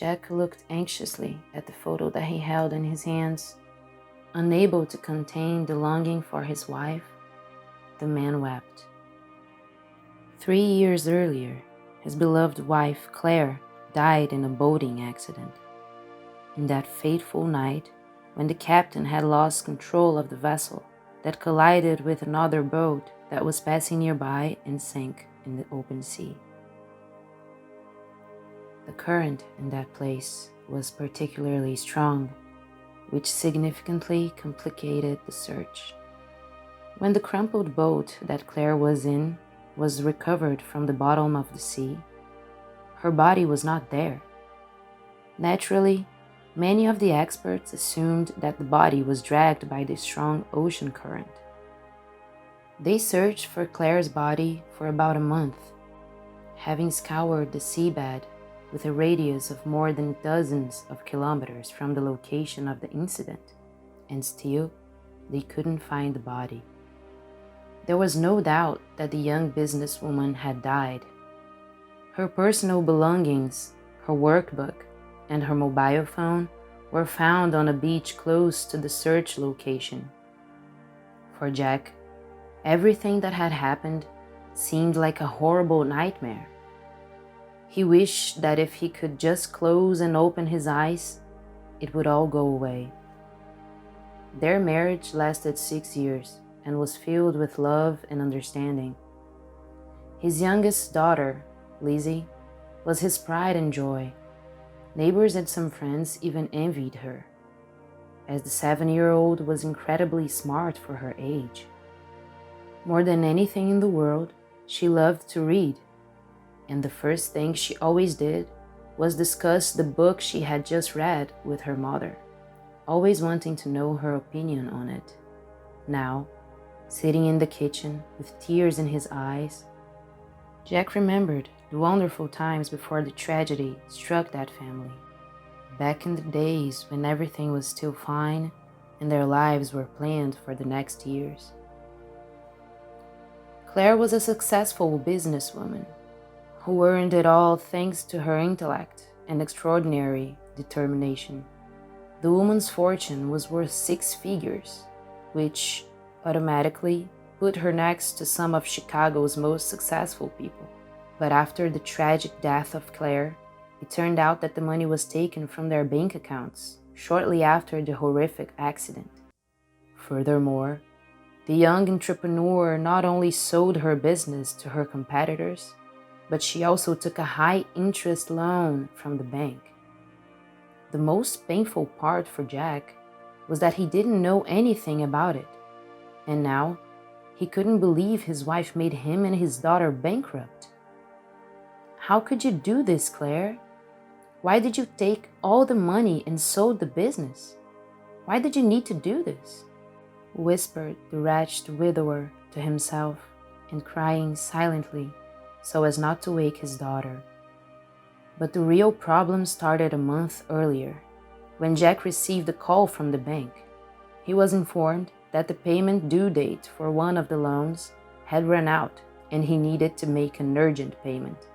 Jack looked anxiously at the photo that he held in his hands. Unable to contain the longing for his wife, the man wept. 3 years earlier, his beloved wife, Claire, died in a boating accident. In that fateful night, when the captain had lost control of the vessel that collided with another boat that was passing nearby and sank in the open sea. The current in that place was particularly strong, which significantly complicated the search. When the crumpled boat that Claire was in was recovered from the bottom of the sea, her body was not there. Naturally, many of the experts assumed that the body was dragged by the strong ocean current. They searched for Claire's body for about a month, having scoured the seabed with a radius of more than dozens of kilometers from the location of the incident, and still they couldn't find the body. There was no doubt that the young businesswoman had died. Her personal belongings, her workbook, and her mobile phone were found on a beach close to the search location. For Jack, everything that had happened seemed like a horrible nightmare. He wished that if he could just close and open his eyes, it would all go away. Their marriage lasted 6 years and was filled with love and understanding. His youngest daughter, Lizzie, was his pride and joy. Neighbors and some friends even envied her, as the 7-year-old was incredibly smart for her age. More than anything in the world, she loved to read, and the first thing she always did was discuss the book she had just read with her mother, always wanting to know her opinion on it. Now, sitting in the kitchen with tears in his eyes, Jack remembered the wonderful times before the tragedy struck that family, back in the days when everything was still fine and their lives were planned for the next years. Claire was a successful businesswoman who earned it all thanks to her intellect and extraordinary determination. The woman's fortune was worth 6 figures, which automatically put her next to some of Chicago's most successful people. But after the tragic death of Claire, it turned out that the money was taken from their bank accounts shortly after the horrific accident. Furthermore, the young entrepreneur not only sold her business to her competitors, but she also took a high-interest loan from the bank. The most painful part for Jack was that he didn't know anything about it, and now he couldn't believe his wife made him and his daughter bankrupt. "How could you do this, Claire? Why did you take all the money and sold the business? Why did you need to do this?" whispered the wretched widower to himself, and crying silently so as not to wake his daughter. But the real problem started a month earlier, when Jack received a call from the bank. He was informed that the payment due date for one of the loans had run out and he needed to make an urgent payment.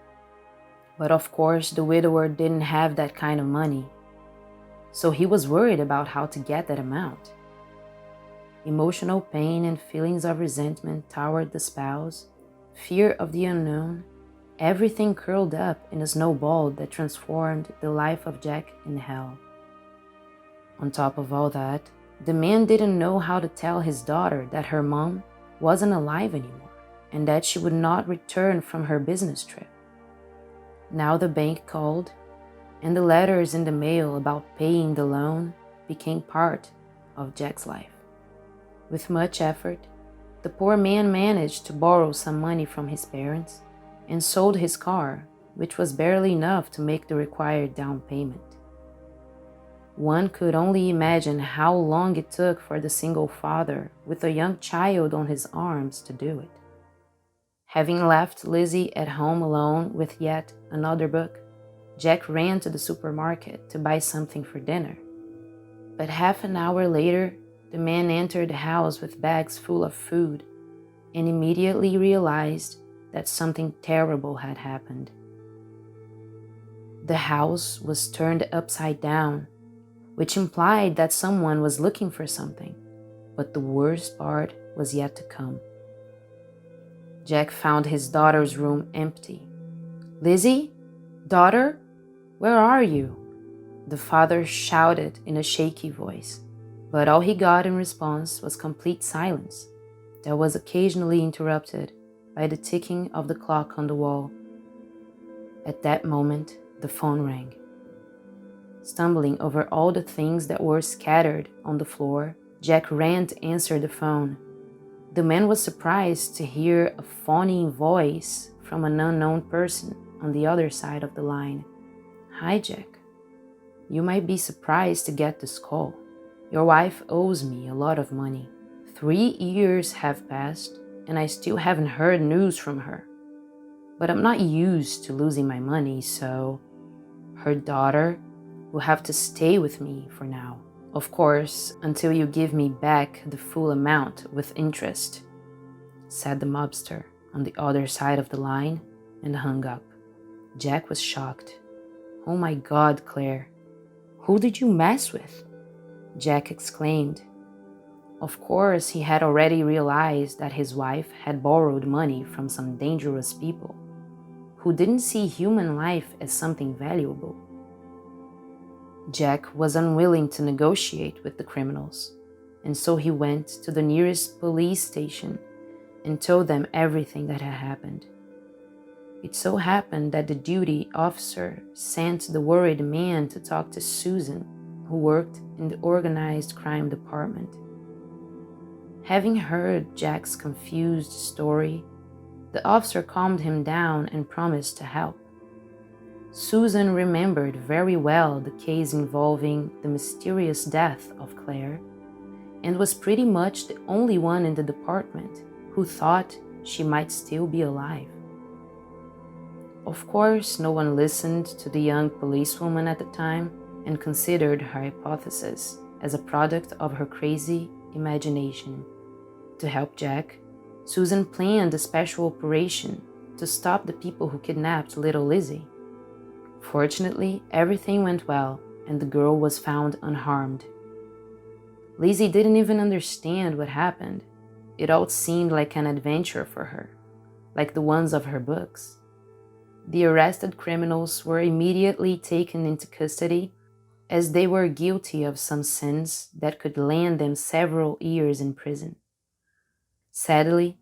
But of course, the widower didn't have that kind of money, so he was worried about how to get that amount. Emotional pain and feelings of resentment toward the spouse, fear of the unknown, everything curled up in a snowball that transformed the life of Jack in hell. On top of all that, the man didn't know how to tell his daughter that her mom wasn't alive anymore and that she would not return from her business trip. Now the bank called, and the letters in the mail about paying the loan became part of Jack's life. With much effort, the poor man managed to borrow some money from his parents and sold his car, which was barely enough to make the required down payment. One could only imagine how long it took for the single father with a young child on his arms to do it. Having left Lizzie at home alone with yet another book, Jack ran to the supermarket to buy something for dinner. But half an hour later, the man entered the house with bags full of food and immediately realized that something terrible had happened. The house was turned upside down, which implied that someone was looking for something, but the worst part was yet to come. Jack found his daughter's room empty. "Lizzie? Daughter? Where are you?" the father shouted in a shaky voice, but all he got in response was complete silence that was occasionally interrupted by the ticking of the clock on the wall. At that moment, the phone rang. Stumbling over all the things that were scattered on the floor, Jack ran to answer the phone. The man was surprised to hear a phoning voice from an unknown person on the other side of the line. "Hi, Jack. You might be surprised to get this call. Your wife owes me a lot of money. 3 years have passed, and I still haven't heard news from her. But I'm not used to losing my money, so her daughter will have to stay with me for now. Of course, until you give me back the full amount with interest," said the mobster on the other side of the line and hung up. Jack was shocked. "Oh my God, Claire. Who did you mess with?" Jack exclaimed. Of course, he had already realized that his wife had borrowed money from some dangerous people who didn't see human life as something valuable. Jack was unwilling to negotiate with the criminals, and so he went to the nearest police station and told them everything that had happened. It so happened that the duty officer sent the worried man to talk to Susan, who worked in the organized crime department. Having heard Jack's confused story, the officer calmed him down and promised to help. Susan remembered very well the case involving the mysterious death of Claire, and was pretty much the only one in the department who thought she might still be alive. Of course, no one listened to the young policewoman at the time and considered her hypothesis as a product of her crazy imagination. To help Jack, Susan planned a special operation to stop the people who kidnapped little Lizzie. Fortunately, everything went well, and the girl was found unharmed. Lizzie didn't even understand what happened. It all seemed like an adventure for her, like the ones of her books. The arrested criminals were immediately taken into custody, as they were guilty of some sins that could land them several years in prison. Sadly,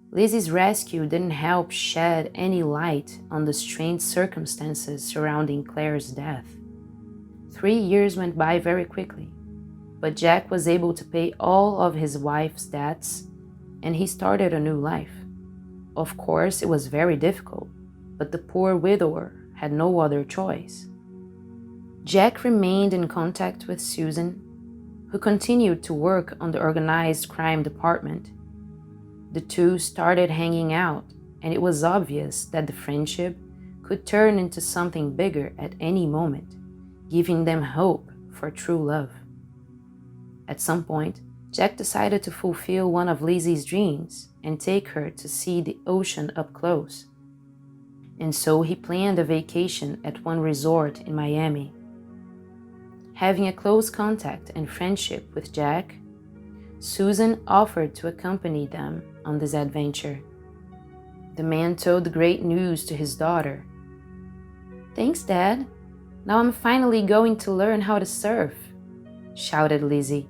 Lizzie's rescue didn't help shed any light on the strange circumstances surrounding Claire's death. 3 years went by very quickly, but Jack was able to pay all of his wife's debts, and he started a new life. Of course, it was very difficult, but the poor widower had no other choice. Jack remained in contact with Susan, who continued to work on the organized crime department. The two started hanging out, and it was obvious that the friendship could turn into something bigger at any moment, giving them hope for true love. At some point, Jack decided to fulfill one of Lizzie's dreams and take her to see the ocean up close. And so he planned a vacation at one resort in Miami. Having a close contact and friendship with Jack, Susan offered to accompany them on this adventure. The man told the great news to his daughter. "Thanks, Dad. Now I'm finally going to learn how to surf," shouted Lizzie.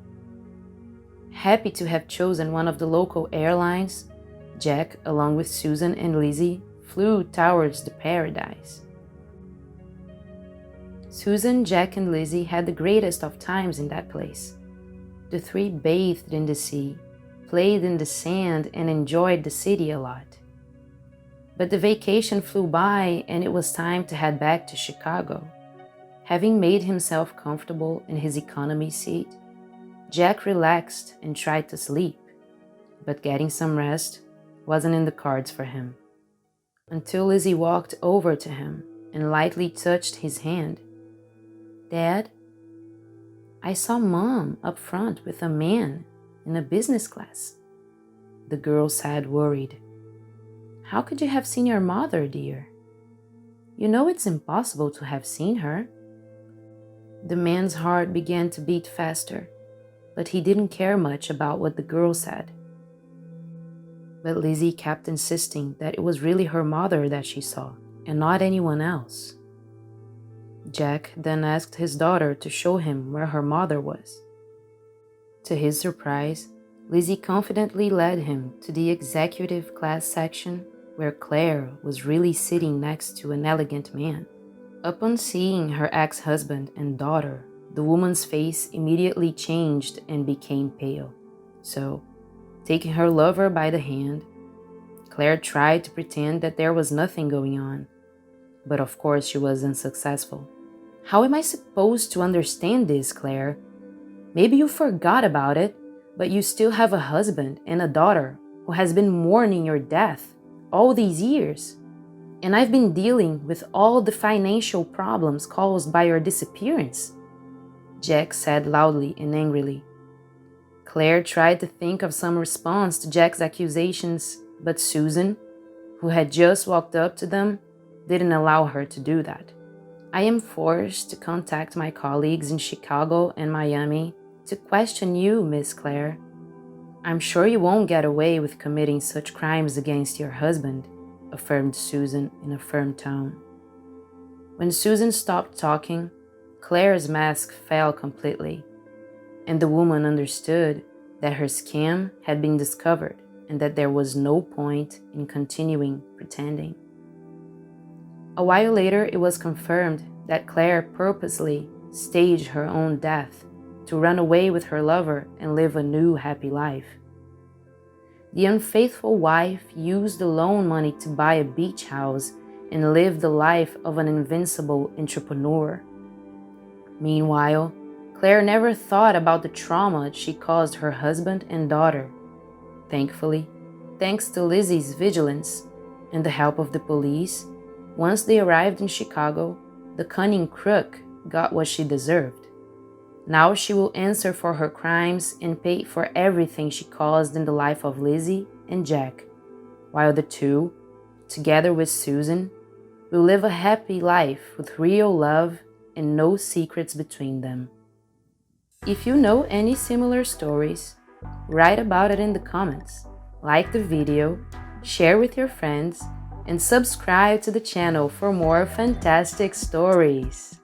Happy to have chosen one of the local airlines, Jack, along with Susan and Lizzie, flew towards the paradise. Susan, Jack, and Lizzie had the greatest of times in that place. The three bathed in the sea, played in the sand, and enjoyed the city a lot. But the vacation flew by, and it was time to head back to Chicago. Having made himself comfortable in his economy seat, Jack relaxed and tried to sleep, but getting some rest wasn't in the cards for him. Until Lizzie walked over to him and lightly touched his hand. "Dad, I saw Mom up front with a man in a business class," the girl said, worried. "How could you have seen your mother, dear?" You know it's impossible to have seen her." The man's heart began to beat faster, but he didn't care much about what the girl said. But Lizzie kept insisting that it was really her mother that she saw, and not anyone else. Jack then asked his daughter to show him where her mother was. To his surprise, Lizzie confidently led him to the executive class section where Claire was really sitting next to an elegant man. Upon seeing her ex-husband and daughter, the woman's face immediately changed and became pale. So, taking her lover by the hand, Claire tried to pretend that there was nothing going on. But of course she was unsuccessful. "How am I supposed to understand this, Claire? Maybe you forgot about it, but you still have a husband and a daughter who has been mourning your death all these years. And I've been dealing with all the financial problems caused by your disappearance," Jack said loudly and angrily. Claire tried to think of some response to Jack's accusations, but Susan, who had just walked up to them, didn't allow her to do that. "I am forced to contact my colleagues in Chicago and Miami to question you, Miss Claire. I'm sure you won't get away with committing such crimes against your husband," affirmed Susan in a firm tone. When Susan stopped talking, Claire's mask fell completely, and the woman understood that her scam had been discovered and that there was no point in continuing pretending. A while later, it was confirmed that Claire purposely staged her own death to run away with her lover and live a new happy life. The unfaithful wife used the loan money to buy a beach house and live the life of an invincible entrepreneur. Meanwhile, Claire never thought about the trauma she caused her husband and daughter. Thankfully, thanks to Lizzie's vigilance and the help of the police, once they arrived in Chicago, the cunning crook got what she deserved. Now she will answer for her crimes and pay for everything she caused in the life of Lizzie and Jack, while the two, together with Susan, will live a happy life with real love and no secrets between them. If you know any similar stories, write about it in the comments, like the video, share with your friends, and subscribe to the channel for more fantastic stories.